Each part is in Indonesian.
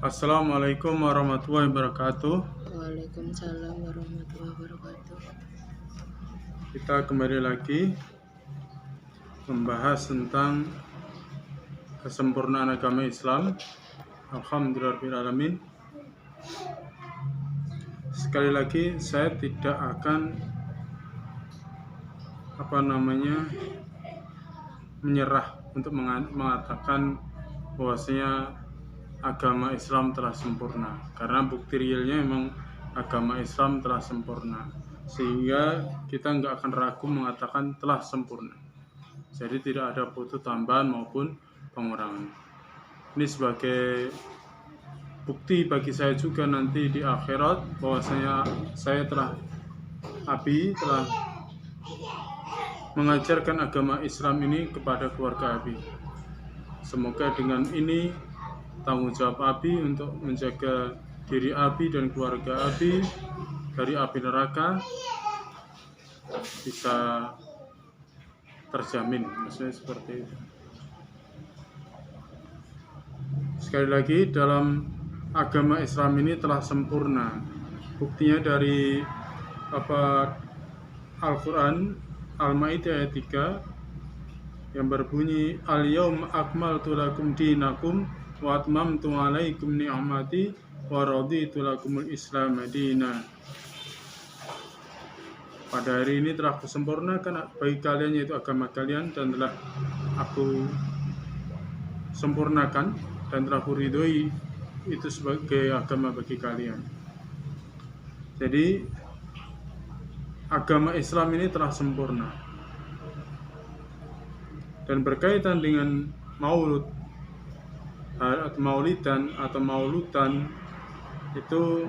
Assalamualaikum warahmatullahi wabarakatuh. Waalaikumsalam warahmatullahi wabarakatuh. Kita kembali lagi membahas tentang kesempurnaan agama Islam. Alhamdulillahirrahmanirrahim. Sekali lagi saya tidak akan menyerah untuk mengatakan bahwasanya agama Islam telah sempurna, karena bukti realnya memang agama Islam telah sempurna, sehingga kita nggak akan ragu mengatakan telah sempurna. Jadi tidak ada butuh tambahan maupun pengurangan. Ini sebagai bukti bagi saya juga nanti di akhirat bahwasanya saya telah mengajarkan agama Islam ini kepada keluarga Abi. Semoga dengan ini tanggung jawab Abi untuk menjaga diri Abi dan keluarga Abi dari api neraka bisa terjamin, maksudnya seperti itu. Sekali lagi, dalam agama Islam ini telah sempurna. Buktinya dari Al-Quran Al-Maidah ayat 3 yang berbunyi Al-Yawma akmaltu lakum dinakum wa atmamtu alaikum ni'mati wa raditu lakumul Islam madina. Pada hari ini telah kusempurnakan bagi kalian yaitu agama kalian, dan telah aku sempurnakan dan telah kuridhoi itu sebagai agama bagi kalian. Jadi agama Islam ini telah sempurna. Dan berkaitan dengan maulidan atau mauludan, itu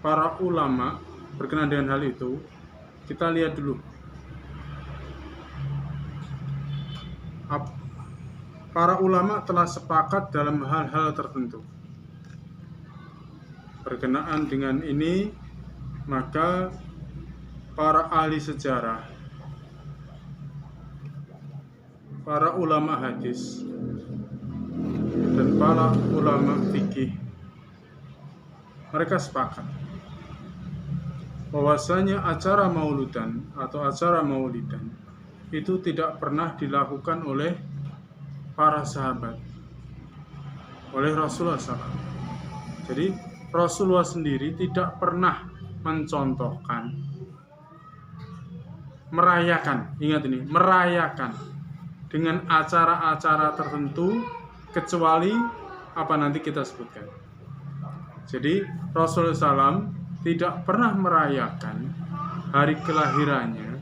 para ulama berkenaan dengan hal itu. Kita lihat dulu para ulama telah sepakat dalam hal-hal tertentu berkenaan dengan ini. Maka para ahli sejarah, para ulama hadis, dan para ulama fikih, mereka sepakat bahwasanya acara mauludan atau acara maulidan itu tidak pernah dilakukan oleh para sahabat, oleh Rasulullah SAW. Jadi Rasulullah sendiri tidak pernah mencontohkan, merayakan, ingat ini, merayakan dengan acara-acara tertentu, kecuali apa nanti kita sebutkan. Jadi Rasulullah SAW tidak pernah merayakan hari kelahirannya,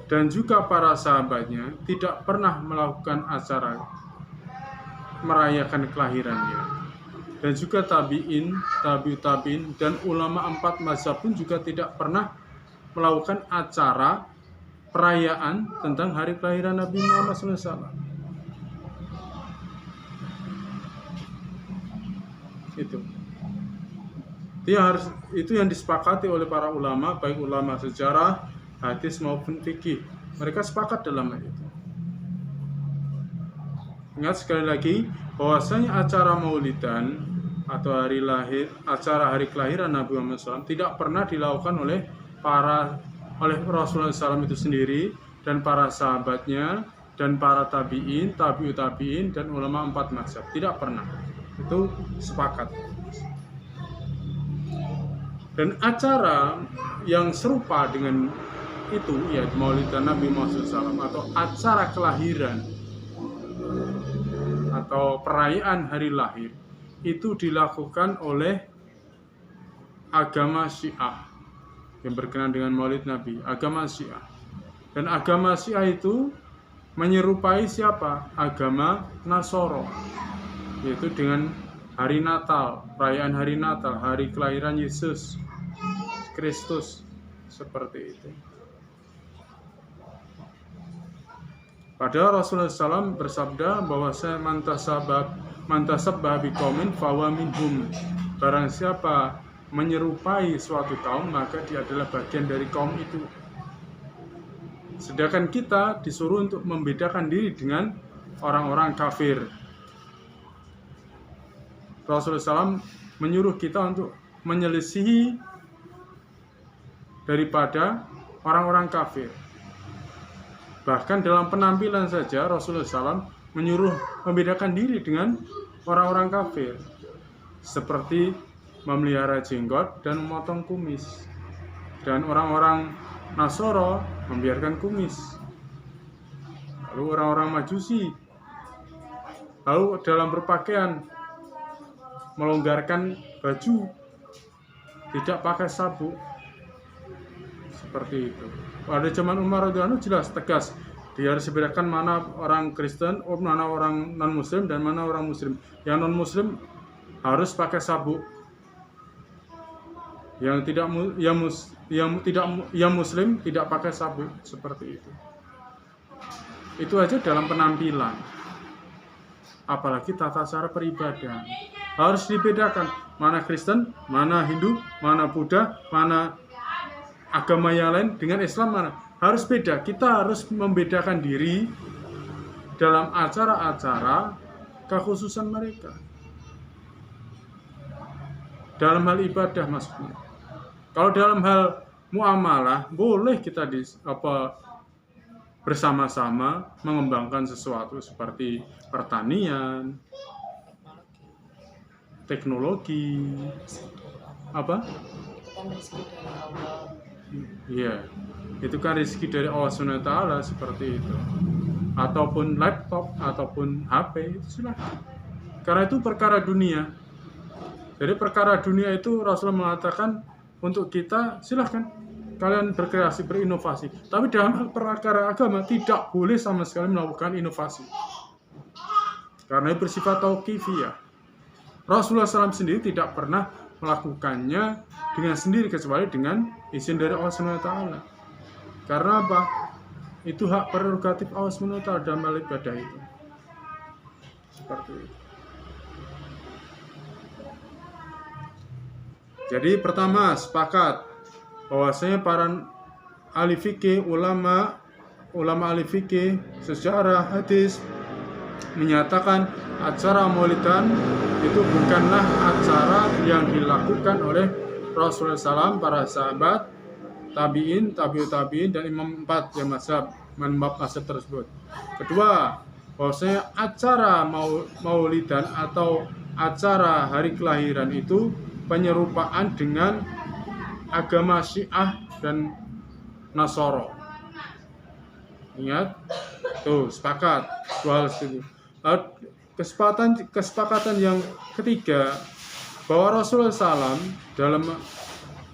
dan juga para sahabatnya tidak pernah melakukan acara merayakan kelahirannya. Dan juga tabi'in, tabi'ut tabi'in, dan ulama 4 mazhab pun juga tidak pernah melakukan acara perayaan tentang hari kelahiran Nabi Muhammad SAW. Itu yang disepakati oleh para ulama, baik ulama sejarah, hadis maupun fikih. Mereka sepakat dalam hal itu. Ingat sekali lagi bahwasanya acara maulidan atau acara hari kelahiran Nabi Muhammad SAW tidak pernah dilakukan oleh Rasulullah SAW itu sendiri, dan para sahabatnya, dan para tabi'in, tabi'ut tabi'in, dan ulama 4 mazhab. Tidak pernah. Itu sepakat. Dan acara yang serupa dengan itu, yaitu maulidan Nabi Muhammad SAW atau acara kelahiran atau perayaan hari lahir, itu dilakukan oleh agama Syiah yang berkenaan dengan Maulid Nabi, agama Syiah. Dan agama Syiah itu menyerupai siapa? Agama Nasoro, yaitu dengan hari Natal, perayaan hari Natal, hari kelahiran Yesus Kristus, seperti itu. Padahal Rasulullah SAW bersabda bahwa mantasabah biqaumin fahuwa minhum. Barang siapa menyerupai suatu kaum, maka dia adalah bagian dari kaum itu. Sedangkan kita disuruh untuk membedakan diri dengan orang-orang kafir. Rasulullah SAW menyuruh kita untuk menyelisihi daripada orang-orang kafir. Bahkan dalam penampilan saja Rasulullah SAW menyuruh membedakan diri dengan orang-orang kafir, seperti memelihara jenggot dan memotong kumis. Dan orang-orang Nasoro membiarkan kumis. Lalu orang-orang Majusi, lalu dalam berpakaian melonggarkan baju, tidak pakai sabuk, seperti itu. Pada zaman Umar radhiyallahu anhu jelas tegas, dia harus bedakan mana orang Kristen, mana orang non Muslim dan mana orang Muslim. Yang non Muslim harus pakai sabuk, yang Muslim tidak pakai sabuk, seperti itu. Itu aja dalam penampilan. Apalagi tata cara peribadahan harus dibedakan, mana Kristen, mana Hindu, mana Buddha, mana agama yang lain dengan Islam, mana harus beda. Kita harus membedakan diri dalam acara-acara kekhususan mereka, dalam hal ibadah maksudnya. Kalau dalam hal muamalah boleh kita bersama-sama mengembangkan sesuatu seperti pertanian, teknologi, Iya, itu kan rezeki dari Allah SWT, seperti itu. Ataupun laptop, ataupun HP, itu silahkan. Karena itu perkara dunia. Jadi perkara dunia itu Rasulullah mengatakan untuk kita silahkan kalian berkreasi, berinovasi. Tapi dalam perkara agama tidak boleh sama sekali melakukan inovasi. Karena itu bersifat tauqifiyah. Rasulullah SAW sendiri tidak pernah melakukannya dengan sendiri kecuali dengan izin dari Allah SWT. Karena apa? Itu hak prerogatif Allah SWT dalam hal ibadah itu. Seperti itu. Jadi pertama sepakat bahwasanya para ahli fikih, ulama ahli fikih, sejarah, hadis menyatakan acara maulidan itu bukanlah acara yang dilakukan oleh Rasulullah SAW, para sahabat, tabi'in, tabi'ut tabi'in, dan imam 4 yang mazhab tersebut. Kedua, bahwasanya acara maulidan atau acara hari kelahiran itu penyerupaan dengan agama Syiah dan Nasoro. Ingat, tuh sepakat dua hal itu. Kesepakatan yang ketiga bahwa Rasulullah SAW dalam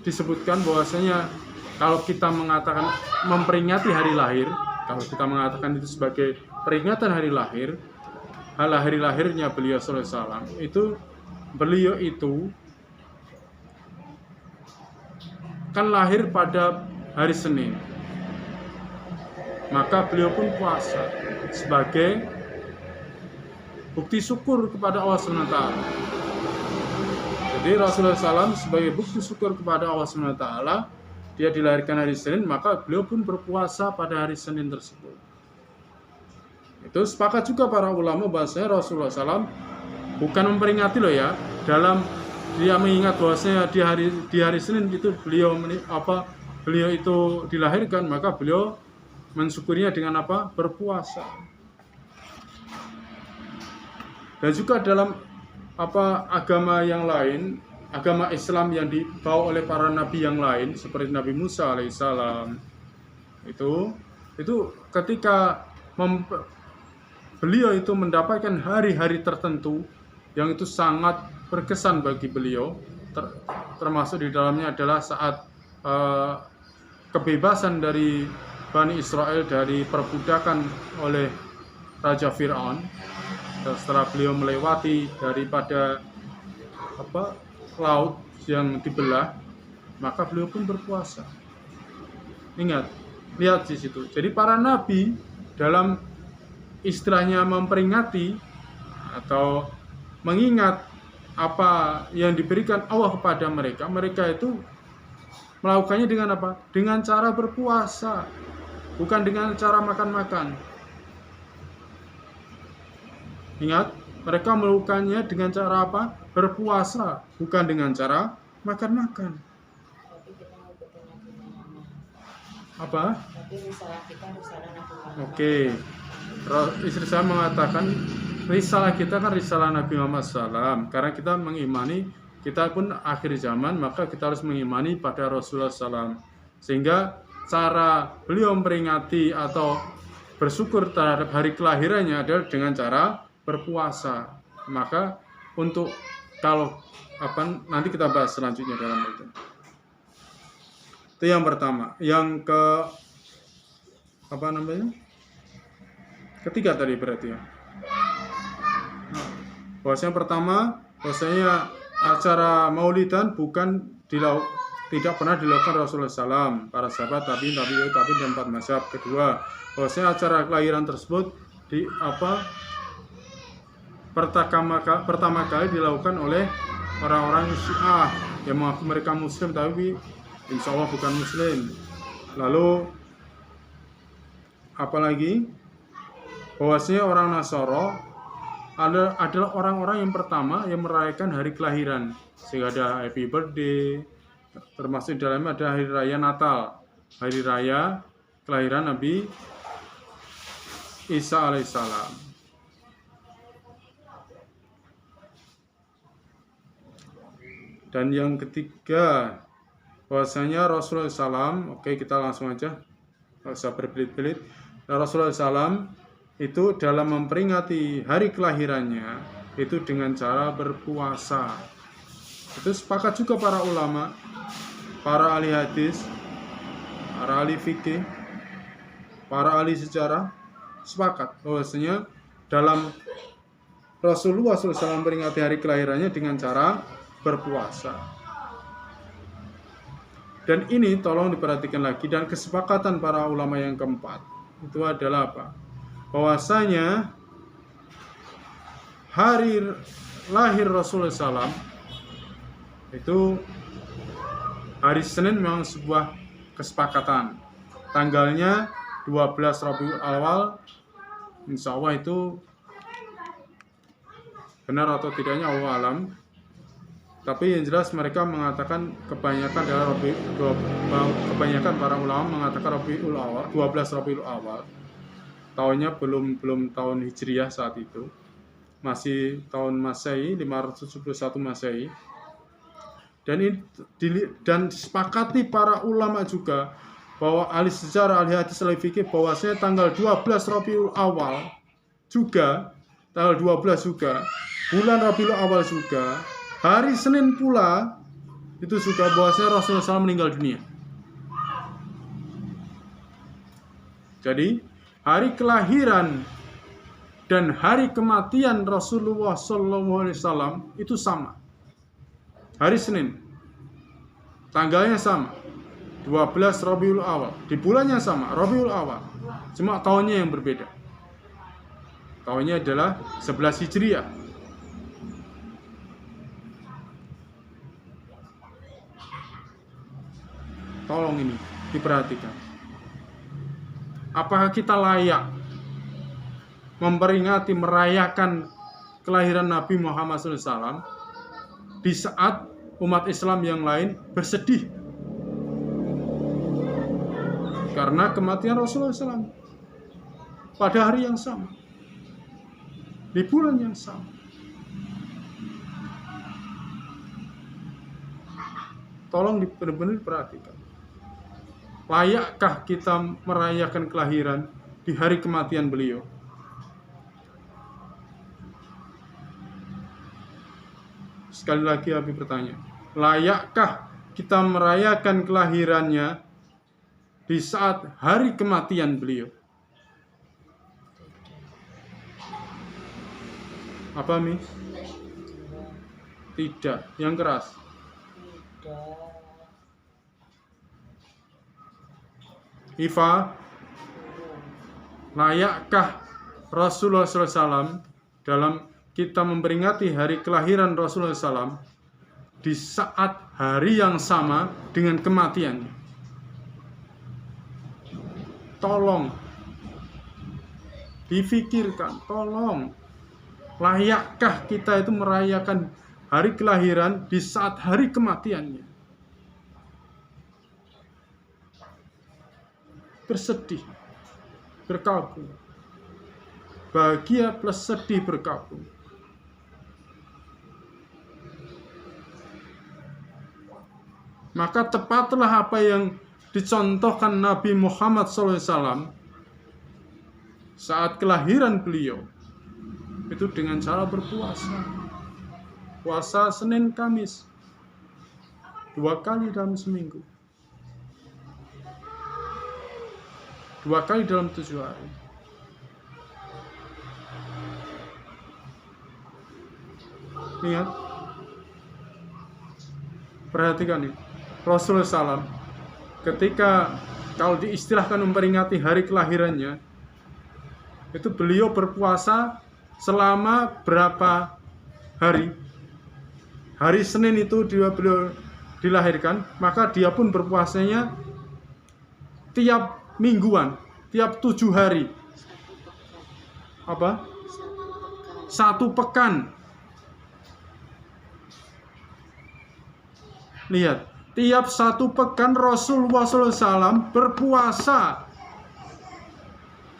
disebutkan bahwasanya kalau kita mengatakan memperingati hari lahir, kalau kita mengatakan itu sebagai peringatan hari lahir, hari lahirnya beliau Sallallahu Alaihi Wasallam, itu beliau itu kan lahir pada hari Senin, maka beliau pun puasa sebagai bukti syukur kepada Allah SWT. Jadi Rasulullah SAW sebagai bukti syukur kepada Allah SWT, dia dilahirkan hari Senin, maka beliau pun berpuasa pada hari Senin tersebut. Itu sepakat juga para ulama bahwasanya Rasulullah SAW bukan memperingati loh ya, dalam dia mengingat bahwasanya di hari Senin itu beliau itu dilahirkan, maka beliau mensyukurinya dengan apa? Berpuasa. Dan juga dalam agama yang lain, agama Islam yang dibawa oleh para nabi yang lain seperti Nabi Musa alaihissalam, itu ketika beliau itu mendapatkan hari-hari tertentu yang itu sangat berkesan bagi beliau, termasuk di dalamnya adalah saat kebebasan dari Bani Israel dari perbudakan oleh Raja Fir'aun. Setelah beliau melewati daripada laut yang dibelah, maka beliau pun berpuasa. Ingat, lihat di situ. Jadi para nabi dalam istilahnya memperingati atau mengingat apa yang diberikan Allah kepada mereka, mereka itu melakukannya dengan apa? Dengan cara berpuasa, bukan dengan cara makan-makan. Ingat, mereka melakukannya dengan cara apa? Berpuasa, bukan dengan cara makan-makan. Tapi kita ngikutin Nabi Muhammad. Apa? Tapi risalah kita risalah Nabi Muhammad. Oke. Istri saya mengatakan risalah kita kan risalah Nabi Muhammad SAW. Karena kita mengimani, kita pun akhir zaman, maka kita harus mengimani pada Rasulullah SAW. Sehingga cara beliau memperingati atau bersyukur terhadap hari kelahirannya adalah dengan cara berpuasa. Maka untuk kalau nanti kita bahas selanjutnya dalam itu. Itu yang pertama. Yang ketiga tadi berarti ya. Bahwasanya pertama, bahwasanya acara Maulidan tidak pernah dilakukan Rasulullah SAW, para sahabat, tabi'in dan 4 mazhab. Kedua, bahwasanya acara kelahiran tersebut pertama kali dilakukan oleh orang-orang Syiah yang mengaku mereka Muslim tapi insya Allah bukan Muslim. Lalu apalagi bahwasanya orang Nasara adalah orang-orang yang pertama yang merayakan hari kelahiran, sehingga ada happy birthday, termasuk dalamnya ada hari raya Natal, hari raya kelahiran Nabi Isa alaihissalam. Dan yang ketiga, bahwasanya Rasulullah SAW, oke kita langsung aja, nggak usah berbelit-belit. Rasulullah SAW itu dalam memperingati hari kelahirannya itu dengan cara berpuasa. Itu sepakat juga para ulama, para ahli hadis, para ahli fikih, para ahli sejarah sepakat bahwasanya dalam Rasulullah SAW memperingati hari kelahirannya dengan cara berpuasa. Dan ini tolong diperhatikan lagi, dan kesepakatan para ulama yang keempat itu adalah apa? Bahwasanya hari lahir Rasulullah SAW itu hari Senin memang sebuah kesepakatan. Tanggalnya 12 Rabiul Awal, insya Allah itu benar atau tidaknya Allah alam. Tapi yang jelas mereka mengatakan kebanyakan para ulama mengatakan Rabiul Awal, 12 Rabiul Awal. Tahunnya belum tahun Hijriah saat itu. Masih tahun Masehi, 571 Masehi. Dan disepakati para ulama juga bahwa ahli sejarah, ahli hadis, ahli fikih bahwasanya tanggal 12 Rabiul Awal juga, tanggal 12 juga, bulan Rabiul Awal juga, hari Senin pula itu juga bahwasanya Rasulullah SAW meninggal dunia. Jadi hari kelahiran dan hari kematian Rasulullah SAW itu sama. Hari Senin, tanggalnya sama, 12 Rabiul Awal, di bulannya sama, Rabiul Awal, cuma tahunnya yang berbeda. Tahunnya adalah 11 Hijriah. Tolong ini diperhatikan. Apakah kita layak memperingati, merayakan kelahiran Nabi Muhammad SAW di saat umat Islam yang lain bersedih karena kematian Rasulullah SAW pada hari yang sama, di bulan yang sama? Tolong benar-benar diperhatikan. Layakkah kita merayakan kelahiran di hari kematian beliau? Sekali lagi Habib bertanya, layakkah kita merayakan kelahirannya di saat hari kematian beliau? Apa, Mi? Tidak. Yang keras. Iva, layakkah Rasulullah SAW dalam kita memperingati hari kelahiran Rasulullah SAW di saat hari yang sama dengan kematiannya? Tolong difikirkan, tolong. Layakkah kita itu merayakan hari kelahiran di saat hari kematiannya? Bersedih, berkabung. Bahagia plus sedih berkabung. Maka tepatlah apa yang dicontohkan Nabi Muhammad SAW saat kelahiran beliau, itu dengan cara berpuasa. Puasa Senin Kamis 2 kali dalam seminggu, 2 kali dalam 7 hari. Ingat, perhatikan ini, Rasulullah SAW ketika kalau diistilahkan memperingati hari kelahirannya, itu beliau berpuasa selama berapa hari? Hari Senin itu beliau dilahirkan, maka dia pun berpuasanya tiap mingguan, tiap 7 hari. Apa? 1 pekan. Lihat, tiap 1 pekan Rasulullah SAW berpuasa.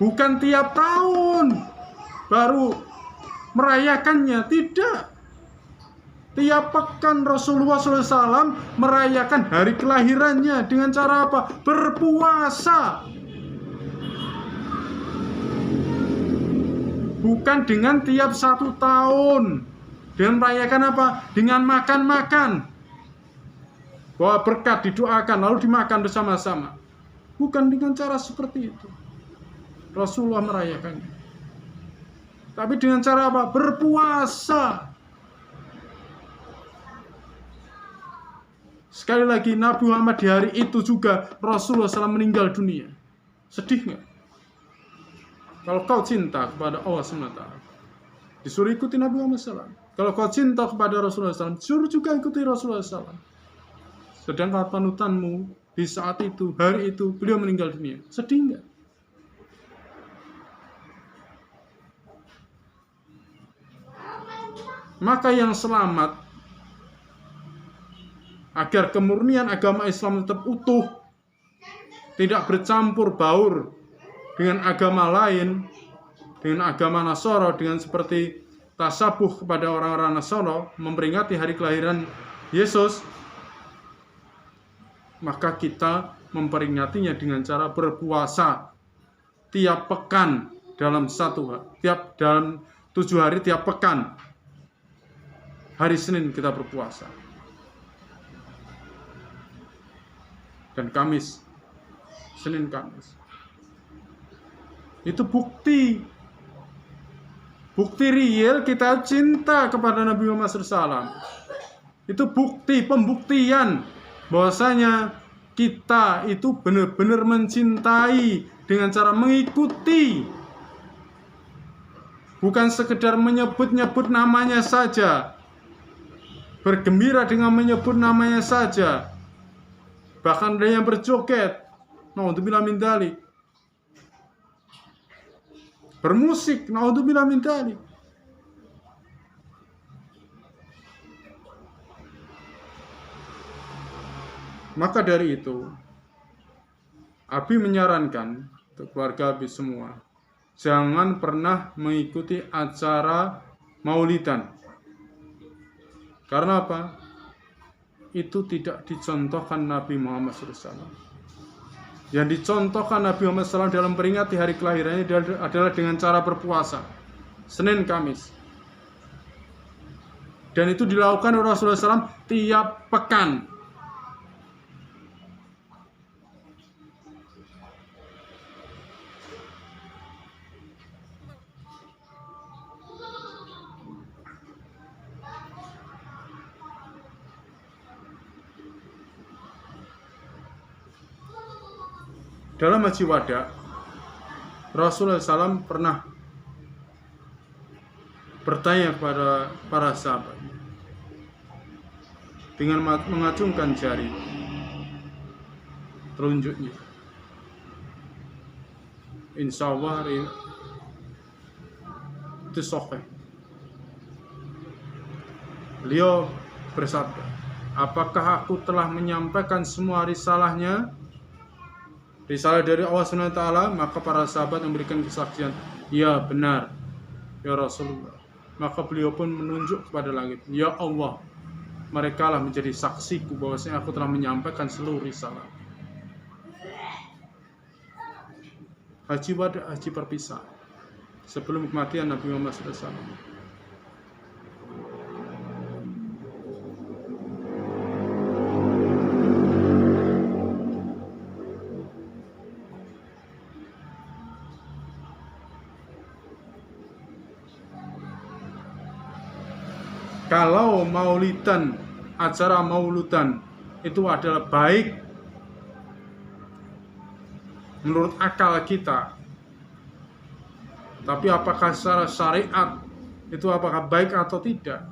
Bukan tiap tahun baru merayakannya, tidak. Tiap pekan Rasulullah SAW merayakan hari kelahirannya dengan cara apa? Berpuasa. Bukan dengan tiap 1 tahun. Dengan merayakan apa? Dengan makan-makan. Bahwa berkat didoakan lalu dimakan bersama-sama. Bukan dengan cara seperti itu Rasulullah merayakannya, tapi dengan cara apa? Berpuasa. Sekali lagi, Nabi Muhammad di hari itu juga Rasulullah SAW meninggal dunia. Sedih nggak? Kalau kau cinta kepada Allah SWT, disuruh ikuti Nabi Muhammad SAW. Kalau kau cinta kepada Rasulullah SAW, disuruh juga ikuti Rasulullah SAW. Sedangkan panutanmu di saat itu, hari itu, beliau meninggal dunia. Sedih nggak? Maka yang selamat agar kemurnian agama Islam tetap utuh, tidak bercampur baur dengan agama lain, dengan agama Nasara, dengan seperti tasabuh kepada orang-orang Nasara, memperingati hari kelahiran Yesus, maka kita memperingatinya dengan cara berpuasa tiap pekan dalam dalam 7 hari tiap pekan. Hari Senin kita berpuasa, dan Kamis, Senin Kamis. Itu bukti real kita cinta kepada Nabi Muhammad SAW. Itu bukti, pembuktian bahwasanya kita itu benar-benar mencintai dengan cara mengikuti, bukan sekedar menyebut-nyebut namanya saja, bergembira dengan menyebut namanya saja, bahkan ada yang berjoget, naudzubillah min dzalik, bermusik, naudzubillah min dzalik. Maka dari itu, Abi menyarankan untuk keluarga Abi semua, jangan pernah mengikuti acara maulidan. Karena apa? Itu tidak dicontohkan Nabi Muhammad SAW. Yang dicontohkan Nabi Muhammad SAW dalam peringati hari kelahirannya adalah dengan cara berpuasa Senin Kamis. Dan itu dilakukan oleh Rasulullah SAW tiap pekan. Dalam Haji Wada, Rasulullah SAW pernah bertanya kepada para sahabat dengan mengacungkan jari telunjuknya. Insya Allah hari itu sahih Beliau bersabda, apakah aku telah menyampaikan semua risalahnya, risalah dari Allah SWT? Maka para sahabat memberikan kesaksian, ya benar ya Rasulullah. Maka beliau pun menunjuk kepada langit, ya Allah, mereka lah menjadi saksiku bahwasanya aku telah menyampaikan seluruh risalah. Haji wada, haji perpisah sebelum kematian Nabi Muhammad SAW. Kalau maulidan, acara mauludan itu adalah baik menurut akal kita, tapi apakah secara syariat itu apakah baik atau tidak?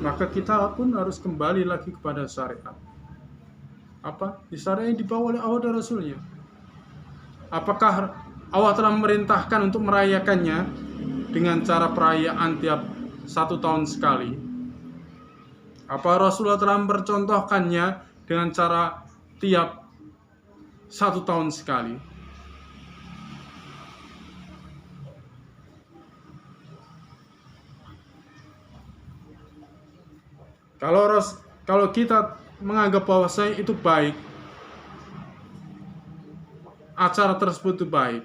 Maka kita pun harus kembali lagi kepada syariat. Apa? Di syariat yang dibawa oleh Allah dan Rasulnya. Apakah Allah telah memerintahkan untuk merayakannya dengan cara perayaan tiap 1 tahun sekali? Apa Rasulullah telah mempercontohkannya dengan cara tiap 1 tahun sekali? Kalau kita menganggap bahwasanya itu baik, acara tersebut itu baik,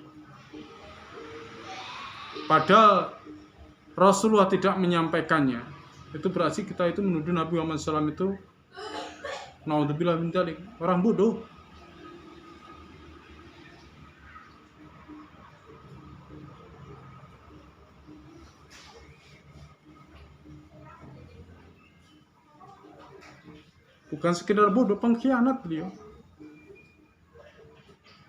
padahal Rasulullah tidak menyampaikannya, itu berarti kita itu menuduh Nabi Muhammad SAW itu naudzubillah min dzalik, orang bodoh. Bukan sekedar bodoh, pengkhianat beliau.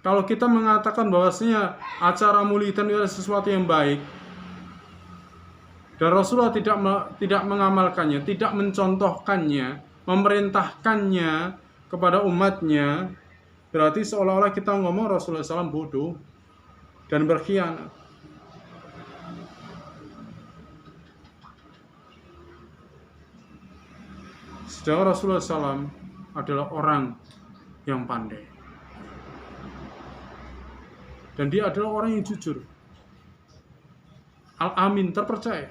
Kalau kita mengatakan bahwasanya acara maulidan itu adalah sesuatu yang baik, dan Rasulullah tidak mengamalkannya, tidak mencontohkannya, memerintahkannya kepada umatnya, berarti seolah-olah kita ngomong Rasulullah SAW bodoh dan berkhianat. Sedangkan Rasulullah SAW adalah orang yang pandai, dan dia adalah orang yang jujur, al-amin, terpercaya.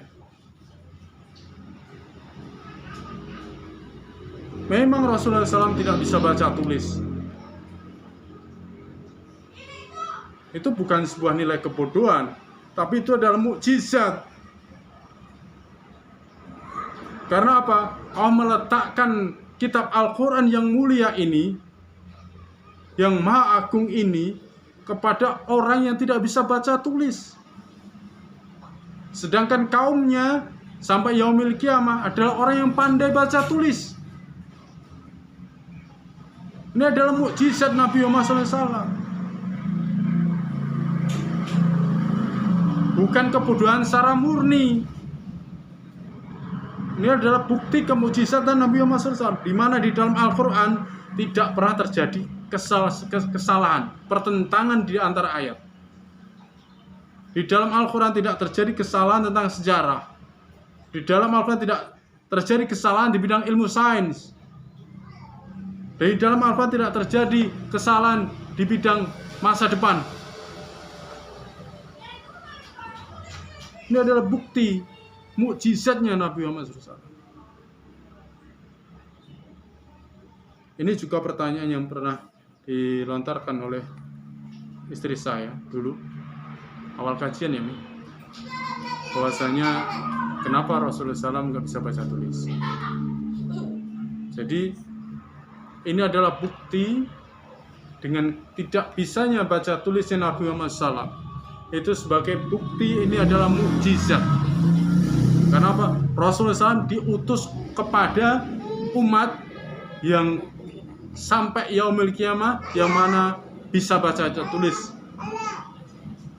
Memang Rasulullah SAW tidak bisa baca tulis. Itu bukan sebuah nilai kebodohan, tapi itu adalah mukjizat. Karena apa? Allah meletakkan kitab Al-Quran yang mulia ini, yang maha agung ini, kepada orang yang tidak bisa baca tulis. Sedangkan kaumnya sampai yaumil kiamah adalah orang yang pandai baca tulis. Ini adalah mukjizat Nabi Muhammad SAW. Bukan kebodohan secara murni. Ini adalah bukti kemukjizatan Nabi Muhammad SAW, di mana di dalam Al-Quran tidak pernah terjadi kesalahan, pertentangan di antara ayat. Di dalam Al-Quran tidak terjadi kesalahan tentang sejarah. Di dalam Al-Quran tidak terjadi kesalahan di bidang ilmu sains. Di dalam Al-Quran tidak terjadi kesalahan di bidang masa depan. Ini adalah bukti mukjizatnya Nabi Muhammad SAW. Ini juga pertanyaan yang pernah dilontarkan oleh istri saya dulu, awal kajian ya, bahwasanya kenapa Rasulullah SAW nggak bisa baca tulis. Jadi ini adalah bukti dengan tidak bisanya baca tulisnya Nabi Muhammad SAW. Itu sebagai bukti ini adalah mukjizat. Karena apa? Rasulullah SAW diutus kepada umat yang sampai yaumil kiamah yang mana bisa baca dan tulis.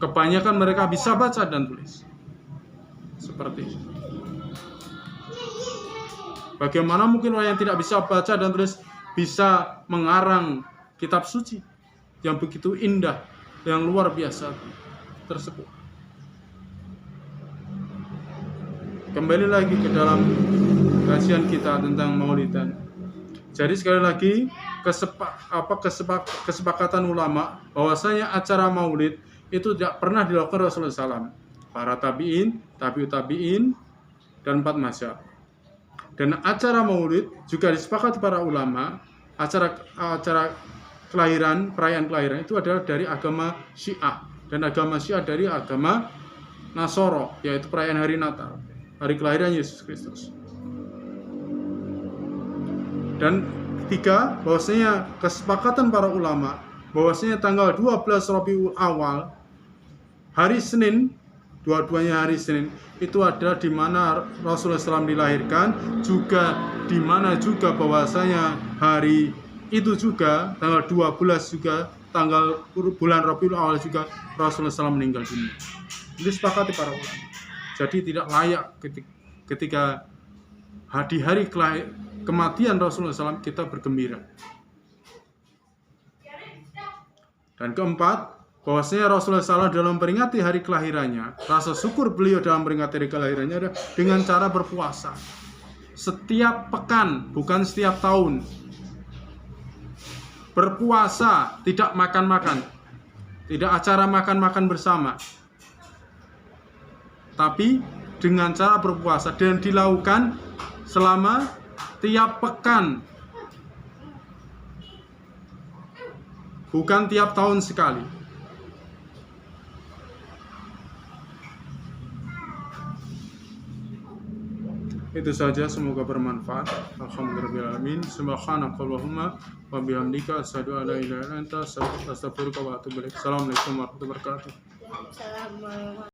Kebanyakan mereka bisa baca dan tulis. Seperti itu. Bagaimana mungkin orang yang tidak bisa baca dan tulis bisa mengarang kitab suci yang begitu indah, yang luar biasa tersebut. Kembali lagi ke dalam kajian kita tentang Maulidan. Jadi sekali lagi kesepakatan ulama bahwasanya acara Maulid itu tidak pernah dilakukan Rasulullah SAW, para tabi'in, tabi'ut tabi'in, dan 4 mazhab. Dan acara Maulid juga disepakati para ulama, acara kelahiran, perayaan kelahiran itu adalah dari agama Syiah, dan agama Syiah dari agama Nasoro, yaitu perayaan hari Natal, hari kelahiran Yesus Kristus. Dan ketiga, bahwasanya kesepakatan para ulama bahwasanya tanggal 12 Rabiul Awal, hari Senin, dua-duanya hari Senin, itu adalah di mana Rasulullah SAW dilahirkan, juga di mana juga bahwasanya hari itu juga tanggal 12 juga tanggal bulan Rabiul Awal juga Rasulullah SAW meninggal dunia. Itu sepakati para ulama. Jadi tidak layak ketika di hari kematian Rasulullah SAW kita bergembira. Dan keempat, bahwasanya Rasulullah SAW dalam memperingati hari kelahirannya, rasa syukur beliau dalam memperingati hari kelahirannya adalah dengan cara berpuasa setiap pekan, bukan setiap tahun. Berpuasa, tidak makan-makan, tidak acara makan-makan bersama, tapi dengan cara berpuasa, dan dilakukan selama tiap pekan, bukan tiap tahun sekali. Itu saja, semoga bermanfaat. Alhamdulillahirabbil alamin. Subhanakallahumma wa bihamdika asyhadu an la ilaha illa anta astaghfiruka wa atubu ilaik. Assalamualaikum warahmatullahi wabarakatuh.